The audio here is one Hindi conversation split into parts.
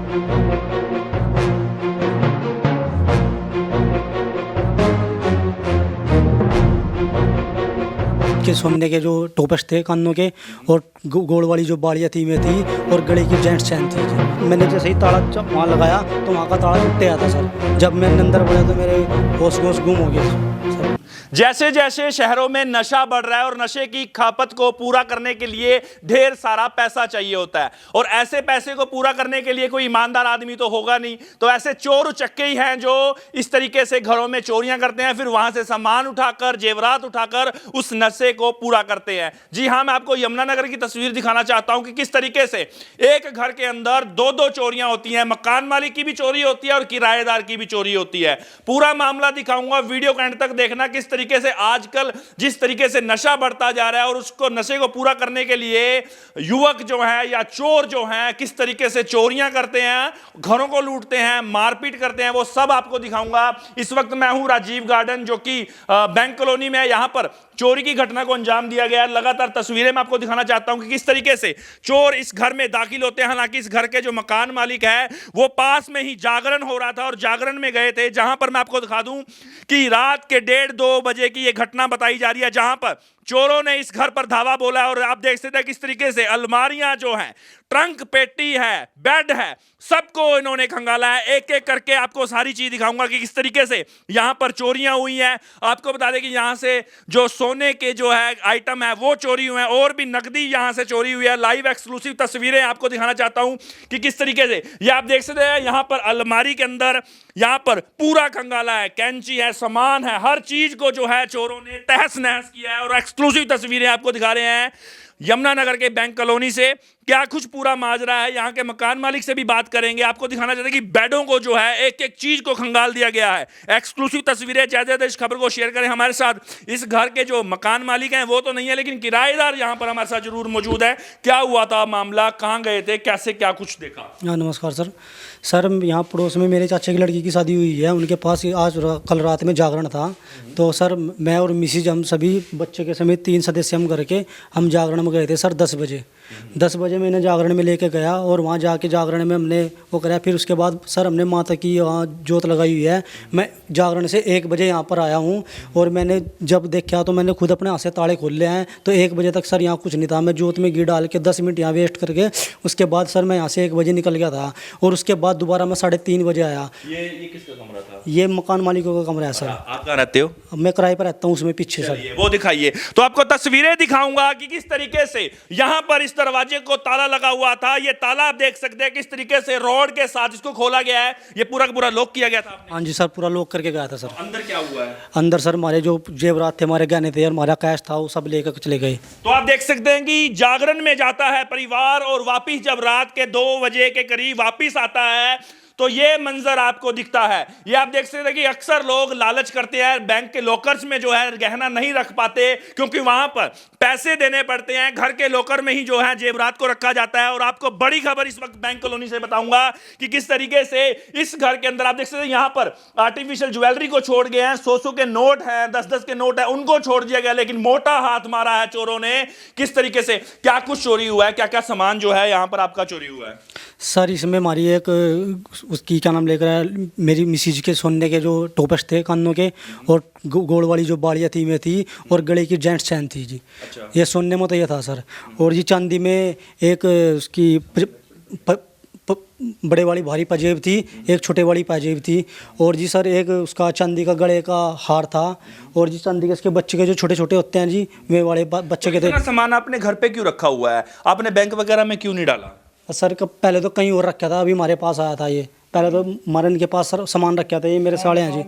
के सोने के जो टोपस थे कानों के, और गोड़ वाली जो बालियाँ थी में थी, और गले की जेंट्स चैन थी। मैंने जैसे ही ताला वहाँ लगाया तो वहाँ का ताला टूट गया था सर। जब मैंने अंदर बढ़ा तो मेरे होश गुम हो गए सर। जैसे जैसे शहरों में नशा बढ़ रहा है और नशे की खपत को पूरा करने के लिए ढेर सारा पैसा चाहिए होता है, और ऐसे पैसे को पूरा करने के लिए कोई ईमानदार आदमी तो होगा नहीं, तो ऐसे चोर उचक्के ही हैं जो इस तरीके से घरों में चोरियां करते हैं, फिर वहां से सामान उठाकर, जेवरात उठाकर उस नशे को पूरा करते हैं। जी हां, मैं आपको यमुनानगर की तस्वीर दिखाना चाहता हूं कि किस तरीके से एक घर के अंदर दो दो चोरियां होती हैं। मकान मालिक की भी चोरी होती है और किराएदार की भी चोरी होती है। पूरा मामला दिखाऊंगा, वीडियो को एंड तक देखना। किस तरीके से आजकल जिस तरीके से नशा बढ़ता जा रहा है और उसको नशे को पूरा करने के लिए युवक जो है या चोर जो हैं किस तरीके से चोरियां करते हैं, घरों को लूटते हैं, मारपीट करते हैं, वो सब आपको दिखाऊंगा। इस वक्त मैं हूं राजीव गार्डन, जो कि बैंक कॉलोनी में। यहां पर चोरी की घटना को अंजाम दिया गया। लगातार तस्वीरें मैं आपको दिखाना चाहता हूं कि किस तरीके से चोर इस घर में दाखिल होते हैं। हालांकि इस घर के जो मकान मालिक है वो पास में ही जागरण हो रहा था और जागरण में गए थे, जहां पर मैं आपको दिखा दूं कि रात के 1:30-2 बजे की यह घटना बताई जा रही है, जहां पर चोरों ने इस घर पर धावा बोला है। और आप देख सकते हैं किस तरीके से अलमारियां जो हैं, ट्रंक पेटी है, बेड है, सबको इन्होंने खंगाला है। एक एक करके आपको सारी चीज दिखाऊंगा कि किस तरीके से यहां पर चोरियां हुई हैं। आपको बता दें कि यहां से जो सोने के जो है आइटम है वो चोरी हुए हैं, और भी नकदी यहां से चोरी हुई है। लाइव एक्सक्लूसिव तस्वीरें आपको दिखाना चाहता हूं कि किस तरीके से ये आप देख सकते हैं। यहां पर अलमारी के अंदर यहां पर पूरा खंगाला है, कैंची है, सामान है, हर चीज को जो है चोरों ने तहस नहस किया है। और एक्सक्लूसिव तस्वीरें आपको दिखा रहे हैं यमुनानगर के बैंक कॉलोनी से। क्या कुछ पूरा माजरा है, यहाँ के मकान मालिक से भी बात करेंगे। आपको दिखाना चाहते हैं कि बेडों को जो है एक एक चीज को खंगाल दिया गया है। एक्सक्लूसिव तस्वीरें। ज्यादा इस खबर को शेयर करें हमारे साथ। इस घर के जो मकान मालिक हैं वो तो नहीं है, लेकिन किराएदार यहाँ पर हमारे साथ जरूर मौजूद है। क्या हुआ था मामला, कहाँ गए थे, कैसे क्या कुछ देखा? नमस्कार सर। सर यहाँ पड़ोस में मेरे चाचा की लड़की की शादी हुई है, उनके पास कल रात में जागरण था। तो सर मैं और मिसिज, हम सभी बच्चे के समेत 3 सदस्य हम करके हम जागरण में गए थे सर 10 बजे। 10 बजे मैंने जागरण में लेके गया और वहाँ जाके जागरण में हमने वो कराया। फिर उसके बाद सर हमने माता की वहाँ जोत लगाई हुई है। मैं जागरण से 1 बजे यहाँ पर आया हूँ, और मैंने जब देखा तो मैंने खुद अपने हाथ से ताले खोल लिए हैं। तो 1 बजे तक सर यहाँ कुछ नहीं था। मैं जोत में घी डाल के 10 मिनट यहाँ वेस्ट करके उसके बाद सर मैं यहाँ से 1 बजे निकल गया था, और उसके बाद दोबारा मैं 3:30 बजे आया। ये किसका कमरा था? ये मकान मालिकों का कमरा है सर। आप कहाँ रहते हो? मैं किराए पर रहता हूँ, उसमें पीछे सर। वो दिखाइए। तो आपको तस्वीरें दिखाऊंगा कि किस तरीके से यहाँ पर इस दरवाजे को ताला लगा हुआ था। ये ताला आप देख सकते हैं किस तरीके से रॉड के साथ इसको खोला गया है। ये पूरा का पूरा लॉक किया गया था आपने? हाँ जी सर, पूरा लॉक करके गया था सर। अंदर क्या हुआ है? अंदर सर हमारे जो जेवरात थे, हमारे गहने थे और हमारा कैश था, वो सब लेकर चले गए। तो आप देख सकते हैं कि जागरण में जाता है परिवार, और वापिस जब रात के 2 बजे के करीब वापिस आता है तो ये मंजर आपको दिखता है। ये आप देख सकते हैं कि अक्सर लोग लालच करते हैं, बैंक के लॉकर्स में जो है गहना नहीं रख पाते क्योंकि वहां पर पैसे देने पड़ते हैं। घर के लॉकर में ही जो है जेवरात को रखा जाता है। और आपको बड़ी खबर इस वक्त बैंक कॉलोनी से बताऊंगा कि किस तरीके से इस घर के अंदर आप देख सकते हैं यहां पर आर्टिफिशियल ज्वेलरी को छोड़ गए हैं। 100 के नोट हैं, 10 के नोट है, उनको छोड़ दिया गया, लेकिन मोटा हाथ मारा है चोरों ने। किस तरीके से क्या कुछ चोरी हुआ है, क्या क्या सामान जो है यहां पर आपका चोरी हुआ है? सर इसमें हमारी एक उसकी क्या नाम लेकर आया, मेरी मिसिज के सोने के जो टोपस थे कानों के, और गोड़ वाली जो बालियाँ थी में थी, और गले की जेंट्स चैन थी जी। अच्छा। ये सोने में तो ये था सर। और जी चांदी में एक उसकी बड़े वाली भारी पाजेब थी, एक छोटे वाली पाजेब थी, और जी सर एक उसका चांदी का गले का हार था, और जी चांदी के इसके बच्चे के जो छोटे छोटे होते हैं जी, वे वाले बच्चे के थे। इतना सामान आपने घर पे क्यों रखा हुआ है? आपने बैंक वगैरह में क्यों नहीं डाला? सर पहले तो कहीं और रखा था, अभी हमारे पास आया था ये। पहले तो हमारे इनके पास सर सामान रखा था, ये मेरे साले हैं जी।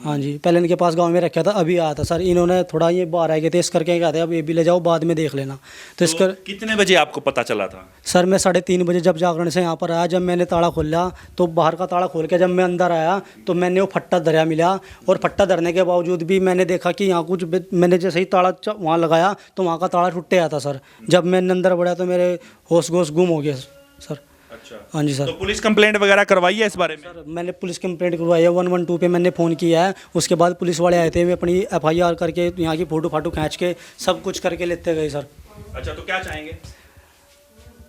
हाँ जी, पहले इनके पास गांव में रखा था, अभी आया था सर। इन्होंने थोड़ा ये बाहर आए गए थे, इस करके कहते हैं अब ये भी ले जाओ, बाद में देख लेना। तो इस कर कितने बजे आपको पता चला था? सर मैं 3:30 बजे जब जागरण से यहाँ पर आया, जब मैंने ताला खोला तो बाहर का ताला खोल के जब मैं अंदर आया तो मैंने वो फट्टा धरा मिला, और फट्टा धरने के बावजूद भी मैंने देखा कि यहाँ कुछ, मैंने जैसे ही ताला वहाँ लगाया तो वहाँ का ताला टूट गया था सर। जब मैंने अंदर बढ़ा तो मेरे होश गुम हो गए सर। अच्छा। हाँ जी सर। तो पुलिस कंप्लेंट वगैरह करवाई है इस बारे में? सर मैंने पुलिस कंप्लेंट करवाई है, 112 पे मैंने फ़ोन किया है। उसके बाद पुलिस वाले आए थे, वे अपनी FIR करके यहाँ की फ़ोटो खींच के सब कुछ करके लेते गए सर। अच्छा, तो क्या चाहेंगे?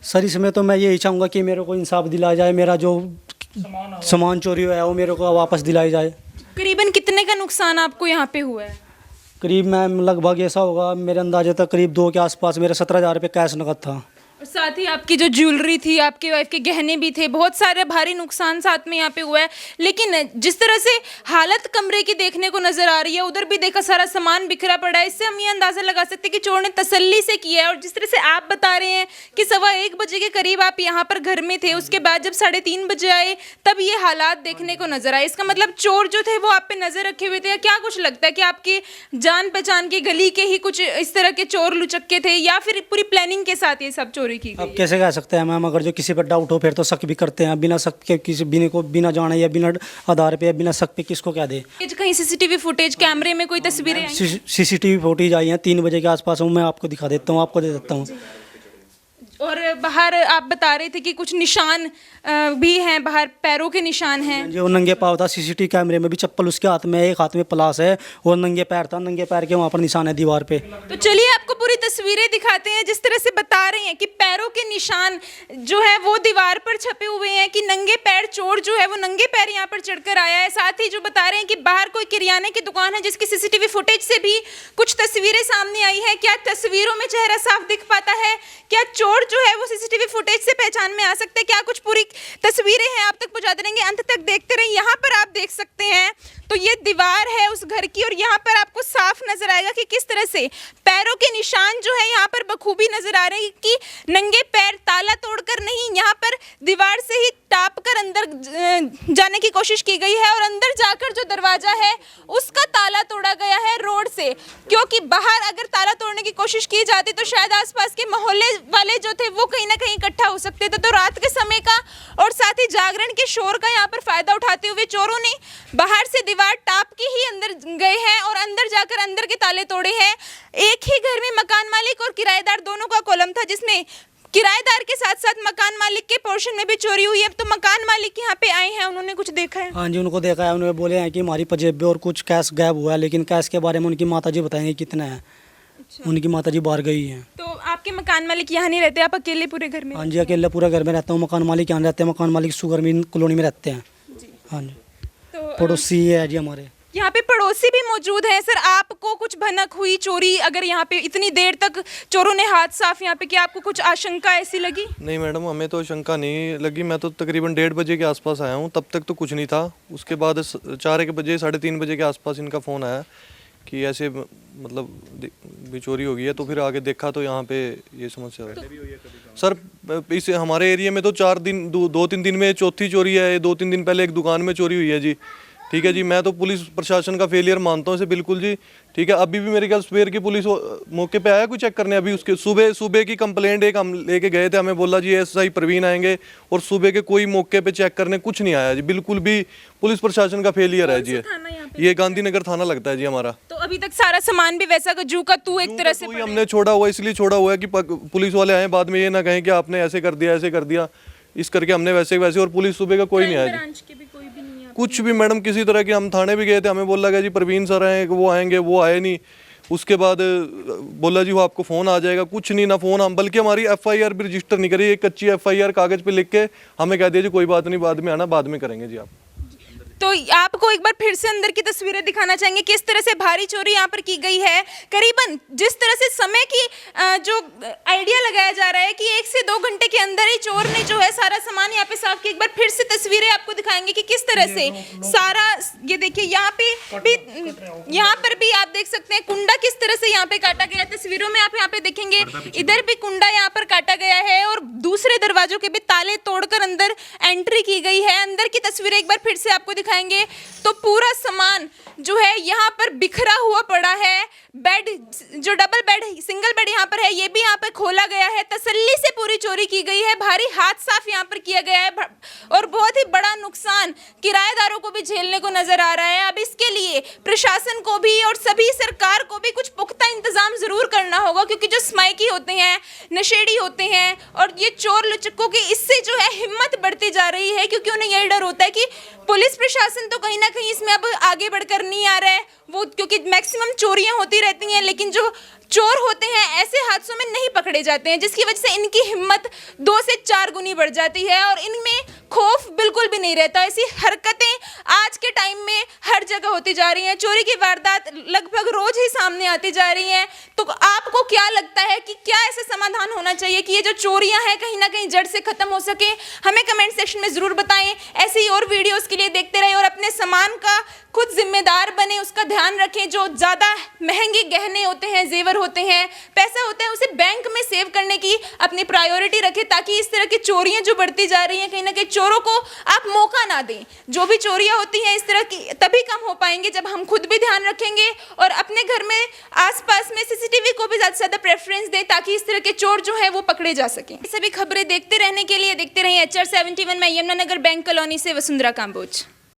सर इसमें तो मैं यही चाहूँगा कि मेरे को इंसाफ दिलाया जाए, मेरा जो सामान चोरी हुआ है वो मेरे को वापस दिलाई जाए। करीबन कितने का नुकसान आपको यहाँ पे हुआ है? करीब मैं लगभग ऐसा होगा मेरे अंदाजे तक करीब 2 के आसपास मेरे 17,000 रुपये कैश नकद था। और साथ ही आपकी जो ज्वेलरी थी, आपकी वाइफ के गहने भी थे, बहुत सारे भारी नुकसान साथ में यहाँ पे हुआ है। लेकिन जिस तरह से हालत कमरे की देखने को नजर आ रही है, उधर भी देखा सारा सामान बिखरा पड़ा है, इससे हम ये अंदाजा लगा सकते हैं कि चोर ने तसल्ली से किया है। और जिस तरह से आप बता रहे हैं कि 1:15 बजे के करीब आप यहाँ पर घर में थे, उसके बाद जब 3:30 बजे आए तब ये हालात देखने को नजर आए, इसका मतलब चोर जो थे वो आप पे नजर रखे हुए थे। या क्या कुछ लगता है कि आपकी जान पहचान की गली के ही कुछ इस तरह के चोर लुचक्के थे, या फिर पूरी प्लानिंग के साथ ये सब चोरी की अब गई? कैसे कह सकते हैं मैम, अगर जो किसी पर डाउट हो फिर तो शक भी करते हैं, बिना शक के किसी बिना जाने या बिना आधार पे या बिना शक पे किसको कह दे। कहीं सीसीटीवी फुटेज, कैमरे में कोई तस्वीरें आई? सीसीटीवी फुटेज आई हैं 3 बजे के आसपास, मैं आपको दिखा देता हूँ, आपको दे देता हूँ। और बाहर आप बता रहे थे कि कुछ निशान भी हैं, बाहर पैरों के निशान हैं। जो नंगे पाँव था, सीसीटीवी कैमरे में भी चप्पल उसके हाथ में है, एक हाथ में प्लास है, और नंगे पैर था, नंगे पैर के वहाँ पर निशान है दीवार पे। तो चलिए आपको पूरी तस्वीरें दिखाते हैं, जिस तरह से बता रहे हैं कि पैरों के निशान जो है वो दीवार पर छपे हुए हैं, कि नंगे पैर चोर जो है वो नंगे पैर यहाँ पर चढ़कर आया है। साथ ही जो बता रहे हैं कि बाहर कोई किराने की दुकान है जिसकी सीसीटीवी फुटेज से भी कुछ तस्वीरें सामने आई है। क्या तस्वीरों में चेहरा साफ दिख पाता है? क्या चोर जो है वो सीसीटीवी फुटेज से पहचान में आ सकते हैं? क्या कुछ पूरी तस्वीरें हैं आप तक पहुंचाते रहेंगे, अंत तक देखते रहिए। यहाँ पर आप देख सकते हैं तो ये दीवार है उस घर की, और यहाँ पर आपको साफ नजर आएगा कि किस तरह से पैरों के निशान जो है यहाँ पर बखूबी नजर आ रहे हैं, कि नंगे पैर ताला तोड़कर नहीं, यहाँ पर दीवार से ही टाप कर अंदर जाने की कोशिश की गई है, और अंदर जाकर जो दरवाजा है उसका ताला तोड़ा गया है रोड से, क्योंकि बाहर अगर ताला तोड़ने की कोशिश की जाती तो शायद आसपास के मोहल्ले वाले जो थे वो कहीं ना कहीं इकट्ठा हो सकते थे। तो रात के समय का और साथ ही जागरण के शोर का यहाँ पर फायदा उठाते हुए चोरों ने बाहर से दीवार टाप के ही अंदर गए हैं और अंदर जाकर अंदर के ताले तोड़े हैं। एक ही घर में मकान मालिक और किराएदार दोनों का कॉलम था, जिसमें किराएदार के साथ साथ मकान मालिक के पोर्शन में भी चोरी हुई है। तो मकान मालिक यहाँ पे आए हैं, उन्होंने कुछ देखा है? हाँ जी, उनको देखा है, उन्होंने बोले हैं कि हमारी पजेब और कुछ कैश गायब हुआ है, लेकिन कैश के बारे में उनकी माताजी बताएंगे कितना है। अच्छा। उनकी माताजी बाहर गई हैं। तो आपके मकान मालिक यहाँ नहीं रहते, आप अकेले पूरे घर में? हाँ जी, अकेले पूरा घर में रहता हूँ। मकान मालिक यहाँ रहते हैं, मकान मालिक सुगर मिल कॉलोनी में रहते हैं जी। हाँ जी, तो पड़ोसी है जी हमारे। यहाँ पे पड़ोसी भी मौजूद हैं। सर, आपको कुछ भनक हुई चोरी, अगर यहाँ पे इतनी देर तक चोरों ने हाथ साफ यहाँ पे किया, आपको कुछ आशंका ऐसी लगी? नहीं मैडम, हमें तो शंका नहीं लगी। मैं तो तकरीबन 1:30 बजे के आसपास आया हूँ, तब तक तो कुछ नहीं था। उसके बाद 4 बजे 3:30 बजे के आसपास इनका फ़ोन आया कि ऐसे मतलब भी चोरी हो गई है। तो फिर आगे देखा तो यहाँ पे ये समस्या है। सर इस हमारे एरिया में तो 2-3 दिन में चौथी चोरी है। 2-3 दिन पहले एक दुकान में चोरी हुई है जी। ठीक है जी, मैं तो पुलिस प्रशासन का फेलियर मानता हूँ इसे बिल्कुल जी। ठीक है, अभी भी मेरे ख्याल सवेर की पुलिस मौके पे आया कोई चेक करने। अभी उसके सुबह की कंप्लेंट एक हम लेके गए थे, हमें बोला जी एसआई प्रवीण आएंगे, और सुबह के कोई मौके पे चेक करने कुछ नहीं आया जी। बिल्कुल भी पुलिस प्रशासन का फेलियर है जी। ये गांधीनगर थाना लगता है जी हमारा। तो अभी तक सारा सामान भी वैसा का जू का तू एक तरह से हमने छोड़ा हुआ, इसलिए छोड़ा हुआ है कि पुलिस वाले आए बाद में ये ना कहें कि आपने ऐसे कर दिया, इस करके हमने वैसे। और पुलिस सुबह का कोई नहीं आया जी, कुछ भी मैडम किसी तरह के। हम थाने भी गए थे, हमें बोला गया जी प्रवीण सर आए, वो आएंगे, वो आए नहीं। उसके बाद बोला जी वो आपको फ़ोन आ जाएगा, कुछ नहीं ना फ़ोन। हम बल्कि हमारी एफआईआर भी रजिस्टर नहीं करी, एक कच्ची एफआईआर कागज़ पे लिख के हमें कह दिया जी कोई बात नहीं, बाद में आना, बाद में करेंगे जी आप। तो आपको एक बार फिर से अंदर की तस्वीरें दिखाना चाहेंगे, किस तरह से भारी चोरी यहाँ पर की गई है। करीबन जिस तरह से समय की जो आइडिया लगाया जा रहा है कि 1 से 2 घंटे के अंदर ही चोर ने जो है सारा सामान यहाँ पे साफ किया। एक बार फिर से तस्वीरें आपको दिखाएंगे कि किस तरह से सारा, ये देखिए यहाँ पर भी आप देख सकते हैं कुंडा किस तरह से यहाँ पे काटा गया है। तस्वीरों में आप यहाँ पे देखेंगे इधर भी कुंडा यहाँ पर काटा गया है, और दूसरे दरवाजों के भी ताले तोड़कर अंदर एंट्री की गई है। अंदर की तस्वीरें एक बार फिर से आपको दिखाएंगे तो पूरा सामान जो है यहाँ पर बिखरा हुआ पड़ा है। बेड, जो डबल बेड, सिंगल बेड यहाँ पर है, ये भी यहाँ पर खोला गया है। तसल्ली से पूरी चोरी की गई है, भारी हाथ साफ यहाँ पर किया गया है, और बहुत ही बड़ा नुकसान किराएदारों को भी झेलने को नजर आ रहा है। अब इसके लिए प्रशासन को भी और सभी सरकार को भी कुछ पुख्ता इंतजाम जरूर करना होगा, क्योंकि जो स्माइकी होते हैं, नशेड़ी होते हैं, और ये चोर लुचक्कों की इससे जो है हिम्मत बढ़ती जा रही है, क्योंकि उन्हें यही डर होता है कि पुलिस प्रशासन तो कहीं ना कहीं इसमें अब आगे बढ़कर नहीं आ रहा है वो, क्योंकि मैक्सिमम चोरियां होती रहती हैं, लेकिन जो चोर होते हैं ऐसे हादसों में नहीं पकड़े जाते हैं, जिसकी वजह से इनकी हिम्मत 2 से 4 गुनी बढ़ जाती है और इनमें खौफ बिल्कुल भी नहीं रहता। ऐसी हरकतें आज के टाइम में हर जगह होती जा रही हैं, चोरी की वारदात लगभग रोज ही सामने आती जा रही हैं। तो आपको क्या लगता है कि क्या ऐसा समाधान होना चाहिए कि ये जो चोरियां हैं कहीं ना कहीं जड़ से खत्म हो सके? हमें कमेंट सेक्शन में जरूर बताएं। ऐसे ही और वीडियोस के लिए देखते रहे और अपने सामान का खुद जिम्मेदार बने, उसका ध्यान रखें। जो ज़्यादा महंगे गहने होते हैं, जेवर होते हैं, पैसा होता है, उसे बैंक में सेव करने की अपनी प्रायोरिटी रखें, ताकि इस तरह की चोरियां जो बढ़ती जा रही हैं कहीं ना कहीं चोरों को आप मौका ना दें। जो भी चोरियां होती हैं इस तरह की तभी कम हो पाएंगे जब हम खुद भी ध्यान रखेंगे और अपने घर में आसपास में सीसीटीवी को भी ज़्यादा से ज़्यादा प्रेफरेंस दें, ताकि इस तरह के चोर जो है वो पकड़े जा सकें। सभी खबरें देखते रहने के लिए देखते रहिए HR 71। मैं यमुनानगर बैंक कॉलोनी से वसुंधरा काम्बोज।